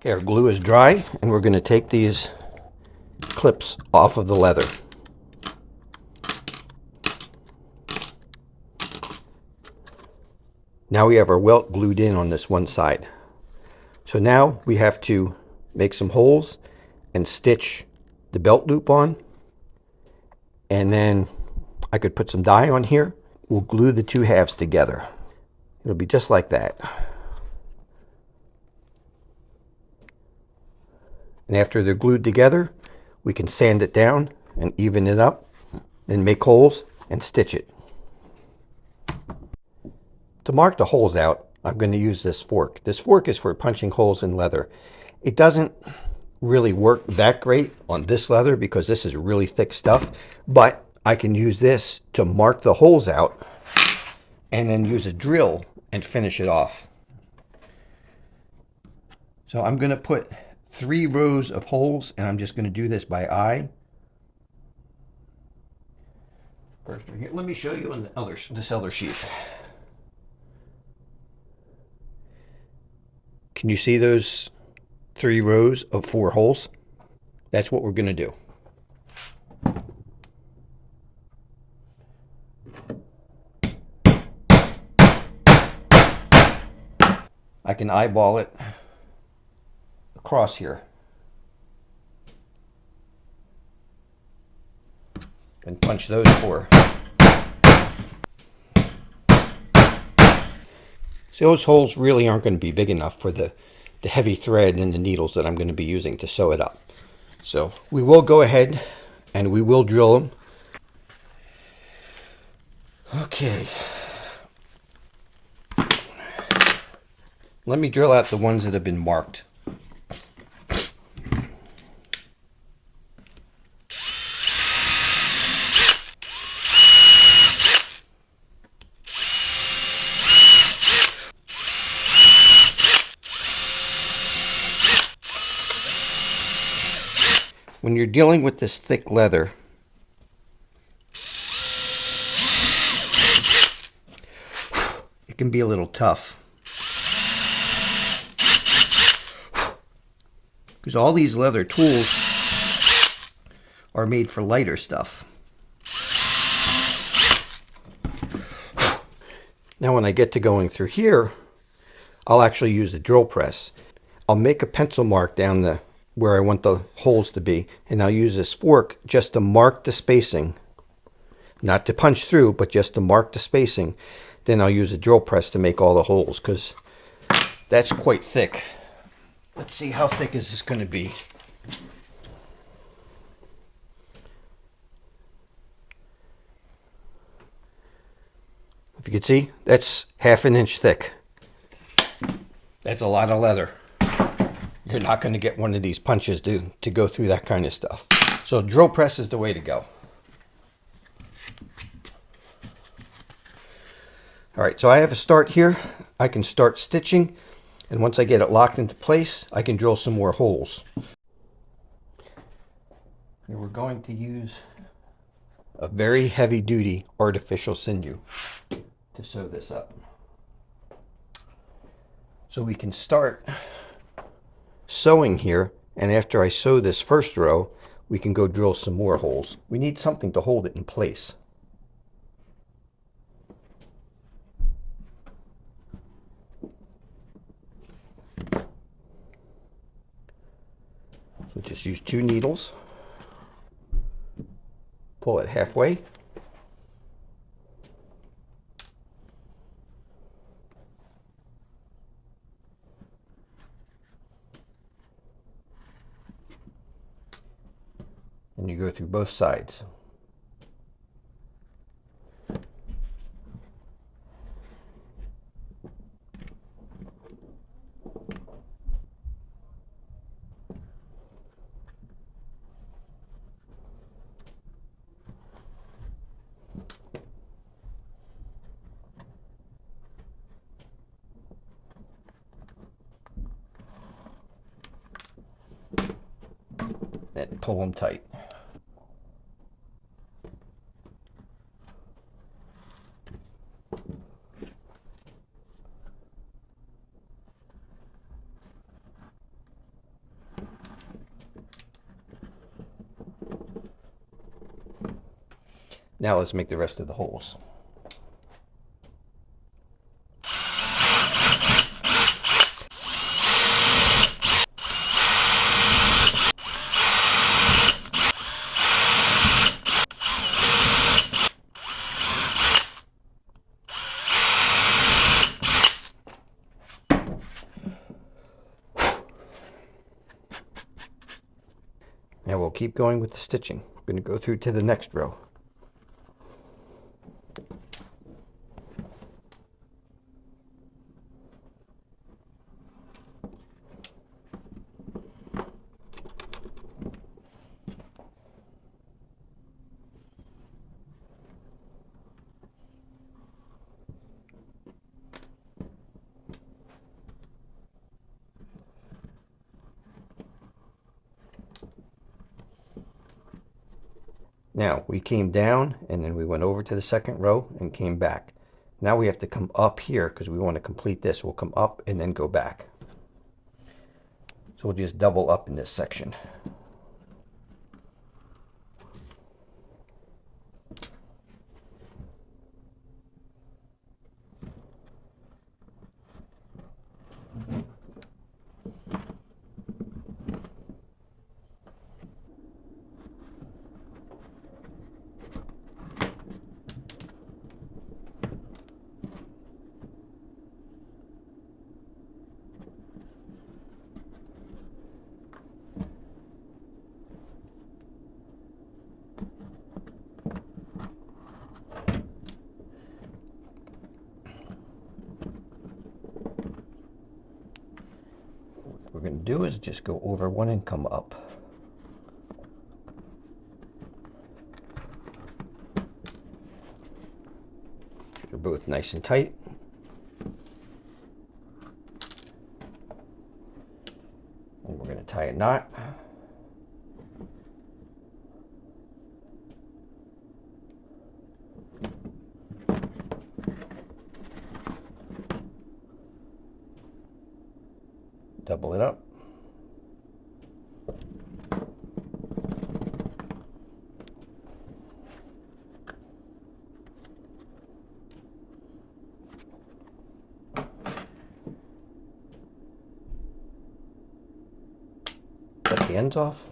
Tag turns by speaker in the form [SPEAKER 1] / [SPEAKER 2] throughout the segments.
[SPEAKER 1] Okay, our glue is dry, and we're going to take these clips off of the leather. Now we have our welt glued in on this one side. So now we have to make some holes and stitch the belt loop on. And then I could put some dye on here. We'll glue the two halves together. It'll be just like that. And after they're glued together, we can sand it down and even it up, then make holes and stitch it. To mark the holes out, I'm going to use this fork. This fork is for punching holes in leather. It doesn't really work that great on this leather because this is really thick stuff, but I can use this to mark the holes out and then use a drill and finish it off. So I'm going to put 3 rows of holes, and I'm just going to do this by eye. First, right here. Let me show you on this other sheath. Can you see those 3 rows of 4 holes? That's what we're going to do. I can eyeball it across here and punch those 4. So those holes really aren't going to be big enough for the heavy thread and the needles that I'm going to be using to sew it up. So we will go ahead and we will drill them. Okay. Let me drill out the ones that have been marked. When you're dealing with this thick leather, it can be a little tough. Because all these leather tools are made for lighter stuff. Now when I get to going through here, I'll actually use the drill press. I'll make a pencil mark down where I want the holes to be, and I'll use this fork just to mark the spacing. Not to punch through, but just to mark the spacing. Then I'll use a drill press to make all the holes, because that's quite thick. Let's see, how thick is this going to be? If you can see, that's 1/2 inch thick. That's a lot of leather. You're not going to get one of these punches to go through that kind of stuff. So drill press is the way to go. All right, so I have a start here. I can start stitching, and once I get it locked into place, I can drill some more holes. And we're going to use a very heavy-duty artificial sinew to sew this up. So we can start sewing here, and after I sew this first row, we can go drill some more holes. We need something to hold it in place. So just use 2 needles, pull it halfway, and you go through both sides. And pull them tight. Now let's make the rest of the holes. Now we'll keep going with the stitching. I'm going to go through to the next row. Now we came down and then we went over to the second row and came back. Now we have to come up here because we want to complete this. We'll come up and then go back. So we'll just double up in this section. What we're going to do is just go over one and come up. They're both nice and tight. And we're going to tie a knot. Double it up. Cut the ends off.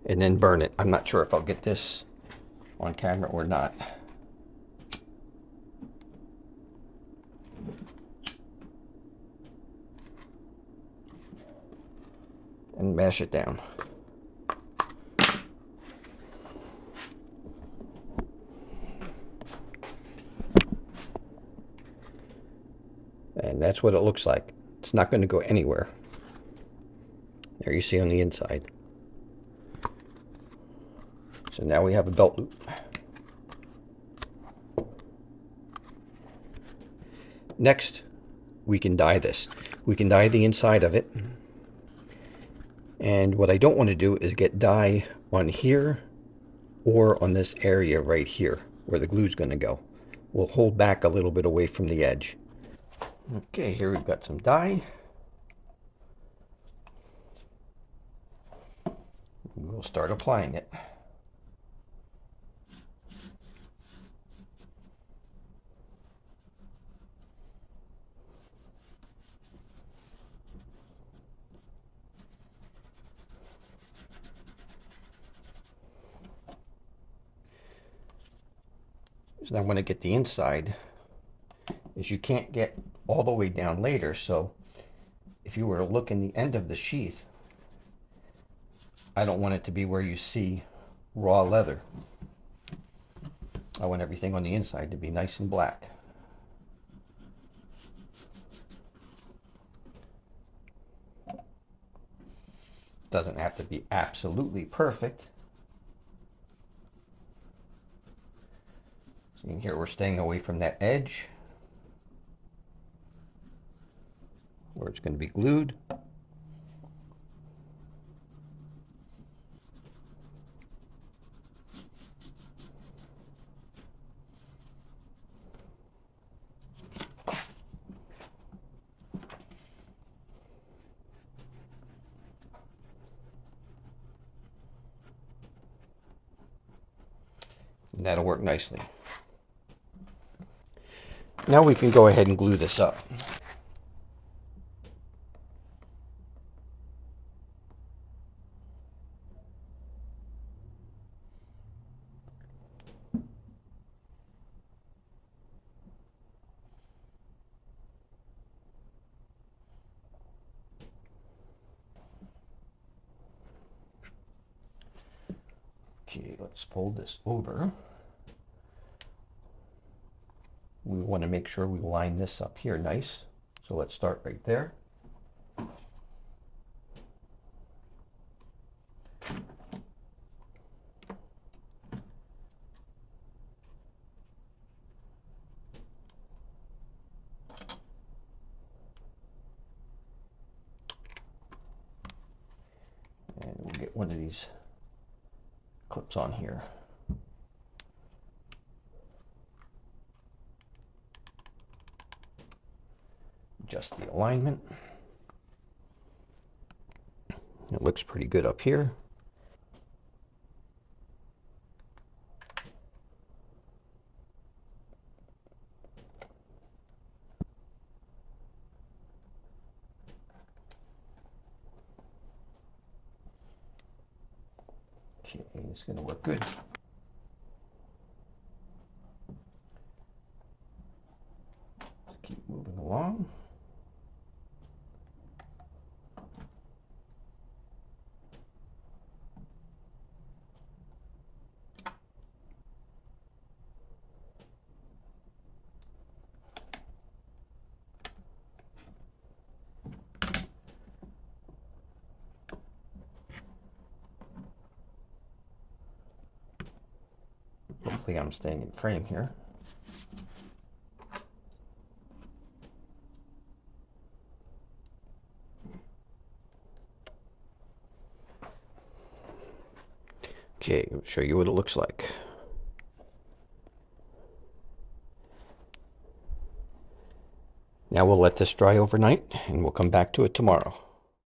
[SPEAKER 1] And then burn it. I'm not sure if I'll get this on camera or not. And mash it down. And that's what it looks like. It's not going to go anywhere. There you see on the inside. So now we have a belt loop. Next, we can dye this. We can dye the inside of it. And what I don't want to do is get dye on here or on this area right here where the glue is going to go. We'll hold back a little bit away from the edge. Okay, here we've got some dye. We'll start applying it. So now I want to get the inside, is you can't get all the way down later, so if you were to look in the end of the sheath, I don't want it to be where you see raw leather. I want everything on the inside to be nice and black. Doesn't have to be absolutely perfect. See here, we're staying away from that edge where it's going to be glued. That'll work nicely. Now we can go ahead and glue this up. Okay, let's fold this over. We want to make sure we line this up here nice. So let's start right there. And we'll get one of these clips on here. Adjust the alignment. It looks pretty good up here. Okay, it's going to look good. Let's keep moving along. Hopefully I'm staying in frame here. Okay, I'll show you what it looks like. Now we'll let this dry overnight and we'll come back to it tomorrow.